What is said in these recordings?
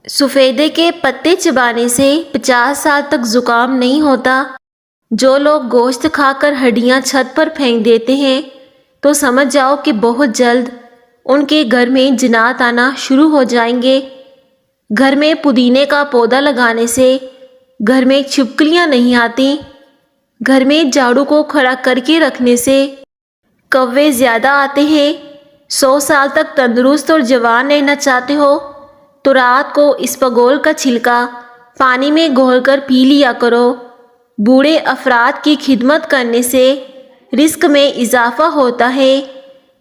سفیدے کے پتے چبانے سے 50 سال تک زکام نہیں ہوتا۔ جو لوگ گوشت کھا کر ہڈیاں چھت پر پھینک دیتے ہیں تو سمجھ جاؤ کہ بہت جلد ان کے گھر میں جنات آنا شروع ہو جائیں گے۔ گھر میں پودینے کا پودا لگانے سے گھر میں چھپکلیاں نہیں آتی۔ گھر میں جھاڑو کو کھڑا کر کے رکھنے سے کوے زیادہ آتے ہیں۔ 100 سال تک تندرست اور جوان رہنا چاہتے ہو تو رات کو اسپغول کا چھلکا پانی میں گھول کر پی لیا کرو۔ بوڑھے افراد کی خدمت کرنے سے رزق میں اضافہ ہوتا ہے۔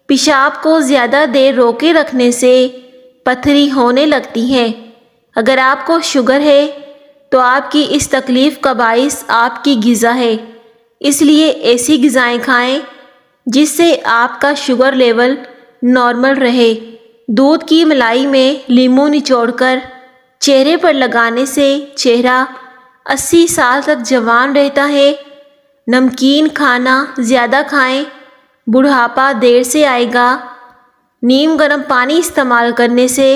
پیشاب کو زیادہ دیر روکے رکھنے سے پتھری ہونے لگتی ہے۔ اگر آپ کو شوگر ہے تو آپ کی اس تکلیف کا باعث آپ کی غذا ہے، اس لیے ایسی غذائیں کھائیں جس سے آپ کا شوگر لیول نارمل رہے۔ دودھ کی ملائی میں لیموں نچوڑ کر چہرے پر لگانے سے چہرہ 80 سال تک جوان رہتا ہے۔ نمکین کھانا زیادہ کھائیں، بڑھاپا دیر سے آئے گا۔ نیم گرم پانی استعمال کرنے سے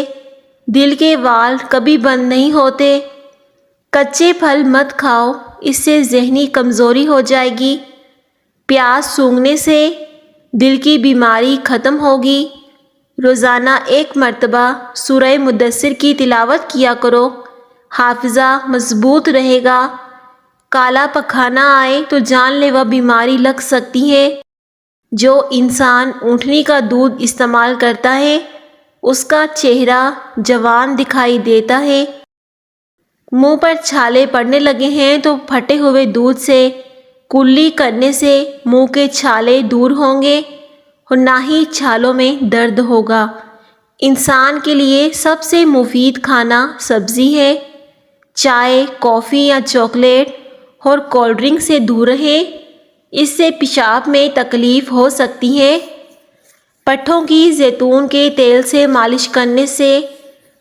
دل کے وال کبھی بند نہیں ہوتے۔ کچے پھل مت کھاؤ، اس سے ذہنی کمزوری ہو جائے گی۔ پیاز سونگھنے سے دل کی بیماری ختم ہوگی۔ روزانہ 1 مرتبہ سورہ مدثر کی تلاوت کیا کرو، حافظہ مضبوط رہے گا۔ کالا پخانا آئے تو جان لیوا بیماری لگ سکتی ہے۔ جو انسان اونٹنی کا دودھ استعمال کرتا ہے اس کا چہرہ جوان دکھائی دیتا ہے۔ منہ پر چھالے پڑنے لگے ہیں تو پھٹے ہوئے دودھ سے کلی کرنے سے منہ کے چھالے دور ہوں گے اور نہ ہی چھالوں میں درد ہوگا۔ انسان کے لیے سب سے مفید کھانا سبزی ہے۔ چائے، کافی یا چاکلیٹ اور کولڈ ڈرنک سے دور رہیں، اس سے پیشاب میں تکلیف ہو سکتی ہے۔ پٹھوں کی زیتون کے تیل سے مالش کرنے سے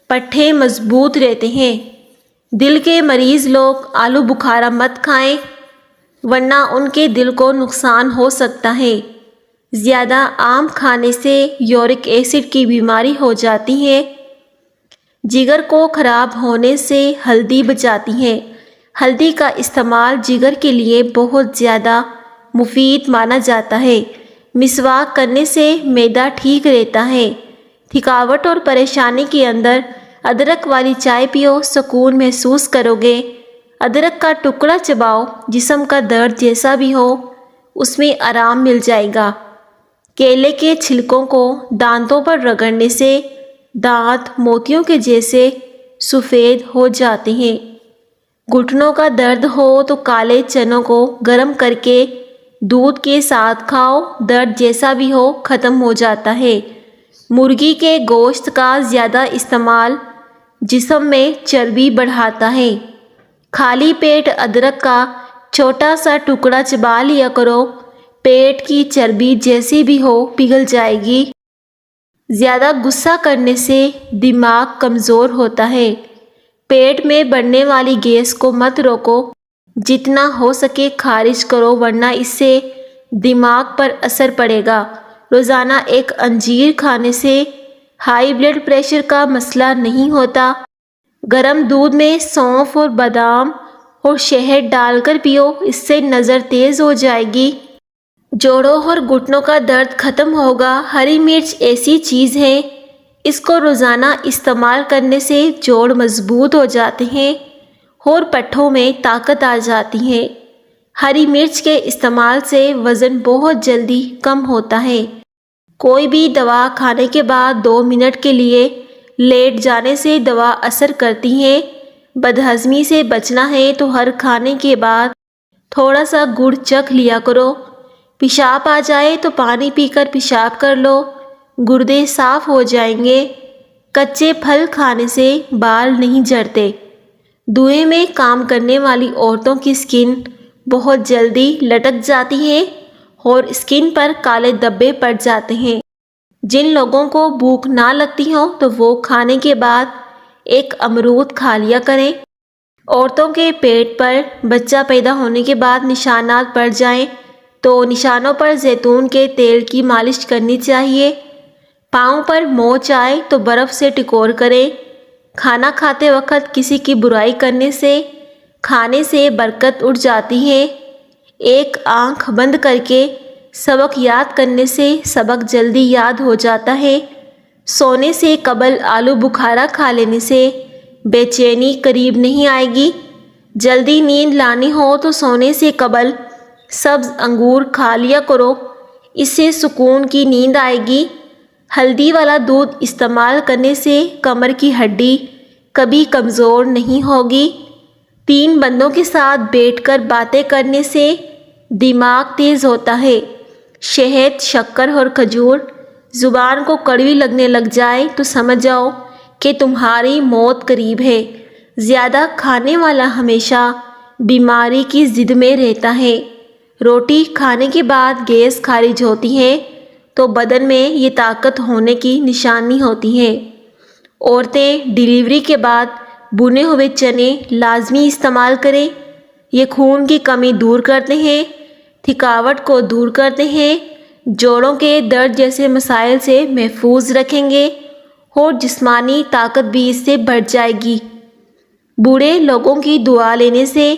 پٹھے مضبوط رہتے ہیں۔ دل کے مریض لوگ آلو بخارا مت کھائیں ورنہ ان کے دل کو نقصان ہو سکتا ہے۔ زیادہ آم کھانے سے یورک ایسڈ کی بیماری ہو جاتی ہے۔ جگر کو خراب ہونے سے ہلدی بچاتی ہے۔ ہلدی کا استعمال جگر کے لیے بہت زیادہ مفید مانا جاتا ہے۔ مسواک کرنے سے معدہ ٹھیک رہتا ہے۔ تھکاوٹ اور پریشانی کے اندر ادرک والی چائے پیو، سکون محسوس کرو گے۔ ادرک کا ٹکڑا چباؤ، جسم کا درد جیسا بھی ہو اس میں آرام مل جائے گا۔ کیلے کے چھلکوں کو دانتوں پر رگڑنے سے دانت موتیوں کے جیسے سفید ہو جاتے ہیں۔ گھٹنوں کا درد ہو تو کالے چنوں کو گرم کر کے دودھ کے ساتھ کھاؤ، درد جیسا بھی ہو ختم ہو جاتا ہے۔ مرغی کے گوشت کا زیادہ استعمال جسم میں چربی بڑھاتا ہے۔ خالی پیٹ ادرک کا چھوٹا سا ٹکڑا چبا لیا کرو، پیٹ کی چربی جیسی بھی ہو پگھل جائے گی۔ زیادہ غصہ کرنے سے دماغ کمزور ہوتا ہے۔ پیٹ میں بڑھنے والی گیس کو مت روکو، جتنا ہو سکے خارج کرو ورنہ اس سے دماغ پر اثر پڑے گا۔ روزانہ 1 انجیر کھانے سے ہائی بلڈ پریشر کا مسئلہ نہیں ہوتا۔ گرم دودھ میں سونف اور بادام اور شہد ڈال کر پیو، اس سے نظر تیز ہو جائے گی۔ جوڑوں اور گھٹنوں کا درد ختم ہوگا۔ ہری مرچ ایسی چیز ہے، اس کو روزانہ استعمال کرنے سے جوڑ مضبوط ہو جاتے ہیں اور پٹھوں میں طاقت آ جاتی ہے۔ ہری مرچ کے استعمال سے وزن بہت جلدی کم ہوتا ہے۔ کوئی بھی دوا کھانے کے بعد 2 منٹ کے لیے لیٹ جانے سے دوا اثر کرتی ہے۔ بدہضمی سے بچنا ہے تو ہر کھانے کے بعد تھوڑا سا گڑ چکھ لیا کرو۔ پیشاب آ جائے تو پانی پی کر پیشاب کر لو، گردے صاف ہو جائیں گے۔ کچے پھل کھانے سے بال نہیں جھڑتے۔ دھوئیں میں کام کرنے والی عورتوں کی سکن بہت جلدی لٹک جاتی ہے اور سکن پر کالے دھبے پڑ جاتے ہیں۔ جن لوگوں کو بھوک نہ لگتی ہو تو وہ کھانے کے بعد 1 امرود کھا لیا کریں۔ عورتوں کے پیٹ پر بچہ پیدا ہونے کے بعد نشانات پڑ جائیں تو نشانوں پر زیتون کے تیل کی مالش کرنی چاہیے۔ پاؤں پر موچ آئے تو برف سے ٹکور کریں۔ کھانا کھاتے وقت کسی کی برائی کرنے سے کھانے سے برکت اٹھ جاتی ہے۔ ایک آنکھ بند کر کے سبق یاد کرنے سے سبق جلدی یاد ہو جاتا ہے۔ سونے سے قبل آلو بخارا کھا لینے سے بے چینی قریب نہیں آئے گی۔ جلدی نیند لانی ہو تو سونے سے قبل سبز انگور کھا لیا کرو، اس سے سکون کی نیند آئے گی۔ ہلدی والا دودھ استعمال کرنے سے کمر کی ہڈی کبھی کمزور نہیں ہوگی۔ 3 بندوں کے ساتھ بیٹھ کر باتیں کرنے سے دماغ تیز ہوتا ہے۔ شہد، شکر اور کھجور زبان کو کڑوی لگنے لگ جائے تو سمجھ جاؤ کہ تمہاری موت قریب ہے۔ زیادہ کھانے والا ہمیشہ بیماری کی زد میں رہتا ہے۔ روٹی کھانے کے بعد گیس خارج ہوتی ہے تو بدن میں یہ طاقت ہونے کی نشانی ہوتی ہے۔ عورتیں ڈیلیوری کے بعد بنے ہوئے چنے لازمی استعمال کریں۔ یہ خون کی کمی دور کرتے ہیں، تھکاوٹ کو دور کرتے ہیں، جوڑوں کے درد جیسے مسائل سے محفوظ رکھیں گے اور جسمانی طاقت بھی اس سے بڑھ جائے گی۔ بوڑھے لوگوں کی دعا لینے سے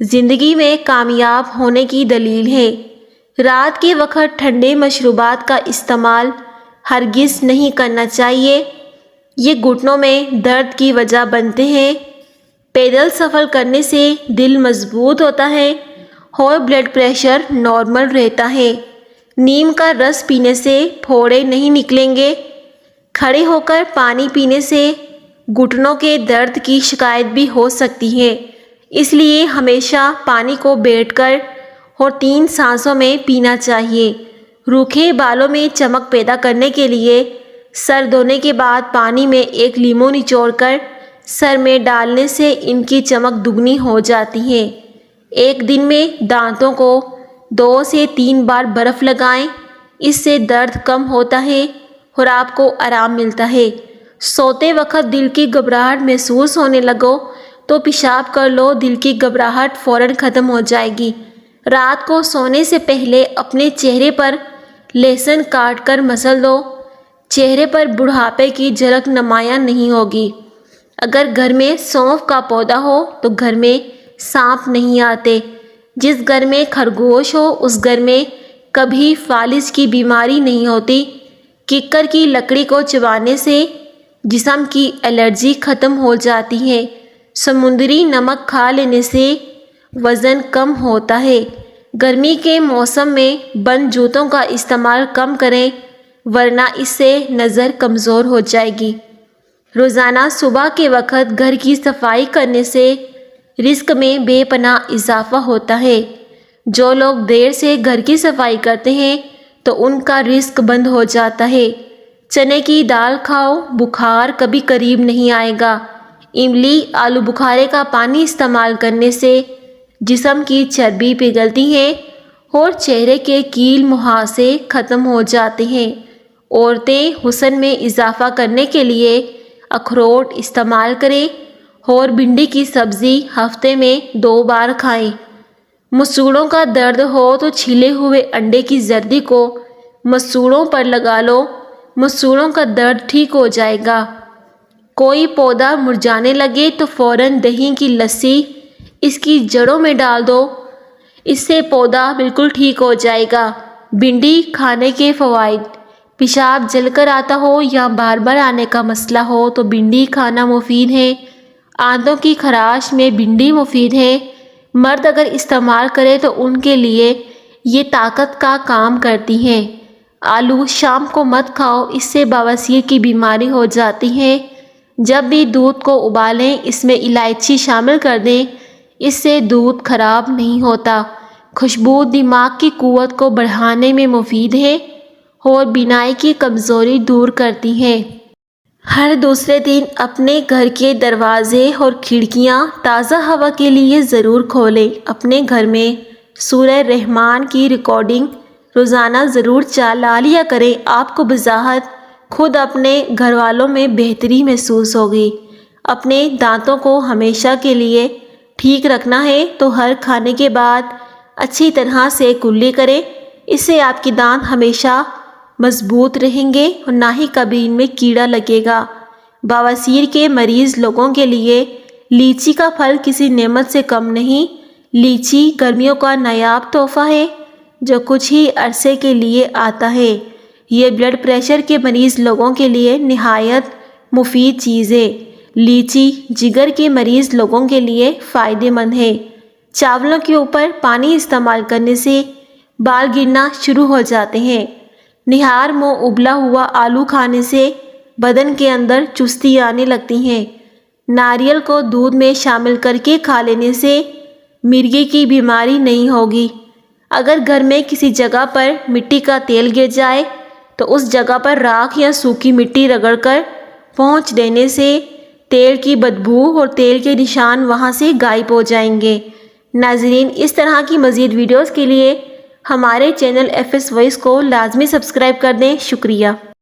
زندگی میں کامیاب ہونے کی دلیل ہے۔ رات کے وقت ٹھنڈے مشروبات کا استعمال ہرگز نہیں کرنا چاہیے، یہ گھٹنوں میں درد کی وجہ بنتے ہیں۔ پیدل سفر کرنے سے دل مضبوط ہوتا ہے اور بلڈ پریشر نارمل رہتا ہے۔ نیم کا رس پینے سے پھوڑے نہیں نکلیں گے۔ کھڑے ہو کر پانی پینے سے گھٹنوں کے درد کی شکایت بھی ہو سکتی ہے، اس لیے ہمیشہ پانی کو بیٹھ کر اور 3 سانسوں میں پینا چاہیے۔ روکھے بالوں میں چمک پیدا کرنے کے لیے سر دھونے کے بعد پانی میں 1 لیموں نچوڑ کر سر میں ڈالنے سے ان کی چمک دگنی ہو جاتی ہے۔ ایک دن میں دانتوں کو 2 سے 3 بار برف لگائیں، اس سے درد کم ہوتا ہے اور آپ کو آرام ملتا ہے۔ سوتے وقت دل کی گھبراہٹ محسوس ہونے لگو تو پیشاب کر لو، دل کی گھبراہٹ فوراً ختم ہو جائے گی۔ رات کو سونے سے پہلے اپنے چہرے پر لہسن کاٹ کر مسل دو، چہرے پر بڑھاپے کی جھلک نمایاں نہیں ہوگی۔ اگر گھر میں سونف کا پودا ہو تو گھر میں سانپ نہیں آتے۔ جس گھر میں خرگوش ہو اس گھر میں کبھی فالج کی بیماری نہیں ہوتی۔ ککر کی لکڑی کو چبانے سے جسم کی الرجی ختم ہو جاتی ہے۔ سمندری نمک کھا لینے سے وزن کم ہوتا ہے۔ گرمی کے موسم میں بند جوتوں کا استعمال کم کریں ورنہ اس سے نظر کمزور ہو جائے گی۔ روزانہ صبح کے وقت گھر کی صفائی کرنے سے رزق میں بے پناہ اضافہ ہوتا ہے۔ جو لوگ دیر سے گھر کی صفائی کرتے ہیں تو ان کا رزق بند ہو جاتا ہے۔ چنے کی دال کھاؤ، بخار کبھی قریب نہیں آئے گا۔ املی، آلو بخارے کا پانی استعمال کرنے سے جسم کی چربی پگھلتی ہے اور چہرے کے کیل مہاسے ختم ہو جاتے ہیں۔ عورتیں حسن میں اضافہ کرنے کے لیے اخروٹ استعمال کریں اور بھنڈی کی سبزی ہفتے میں 2 بار کھائیں۔ مسوڑوں کا درد ہو تو چھلے ہوئے انڈے کی زردی کو مسوڑوں پر لگا لو، مسوڑوں کا درد ٹھیک ہو جائے گا۔ کوئی پودا مرجھانے لگے تو فوراً دہی کی لسی اس کی جڑوں میں ڈال دو، اس سے پودا بالکل ٹھیک ہو جائے گا۔ بھنڈی کھانے کے فوائد: پیشاب جل کر آتا ہو یا بار بار آنے کا مسئلہ ہو تو بھنڈی کھانا مفید ہے۔ آنتوں کی خراش میں بھنڈی مفید ہے۔ مرد اگر استعمال کرے تو ان کے لیے یہ طاقت کا کام کرتی ہے۔ آلو شام کو مت کھاؤ، اس سے بواسیر کی بیماری ہو جاتی ہے۔ جب بھی دودھ کو ابالیں اس میں الائچی شامل کر دیں، اس سے دودھ خراب نہیں ہوتا۔ خوشبو دماغ کی قوت کو بڑھانے میں مفید ہے اور بینائی کی کمزوری دور کرتی ہے۔ ہر دوسرے دن اپنے گھر کے دروازے اور کھڑکیاں تازہ ہوا کے لیے ضرور کھولیں۔ اپنے گھر میں سورہ رحمان کی ریکارڈنگ روزانہ ضرور چلا لیا کریں، آپ کو بذات خود اپنے گھر والوں میں بہتری محسوس ہوگی۔ اپنے دانتوں کو ہمیشہ کے لیے ٹھیک رکھنا ہے تو ہر کھانے کے بعد اچھی طرح سے کلی کریں، اس سے آپ کے دانت ہمیشہ مضبوط رہیں گے اور نہ ہی کبھی ان میں کیڑا لگے گا۔ بواسیر کے مریض لوگوں کے لیے لیچی کا پھل کسی نعمت سے کم نہیں۔ لیچی گرمیوں کا نایاب تحفہ ہے جو کچھ ہی عرصے کے لیے آتا ہے۔ یہ بلڈ پریشر کے مریض لوگوں کے لیے نہایت مفید چیز ہے۔ لیچی جگر کے مریض لوگوں کے لیے فائدہ مند ہے۔ چاولوں کے اوپر پانی استعمال کرنے سے بال گرنا شروع ہو جاتے ہیں۔ نہار منہ ابلا ہوا آلو کھانے سے بدن کے اندر چستی آنے لگتی ہے۔ ناریل کو دودھ میں شامل کر کے کھا لینے سے مرگی کی بیماری نہیں ہوگی۔ اگر گھر میں کسی جگہ پر مٹی کا تیل گر جائے تو اس جگہ پر راکھ یا سوکھی مٹی رگڑ کر پونچھ دینے سے تیل کی بدبو اور تیل کے نشان وہاں سے غائب ہو جائیں گے۔ ناظرین، اس طرح کی مزید ویڈیوز کے لیے ہمارے چینل FS وائس کو لازمی سبسکرائب کر دیں۔ شکریہ۔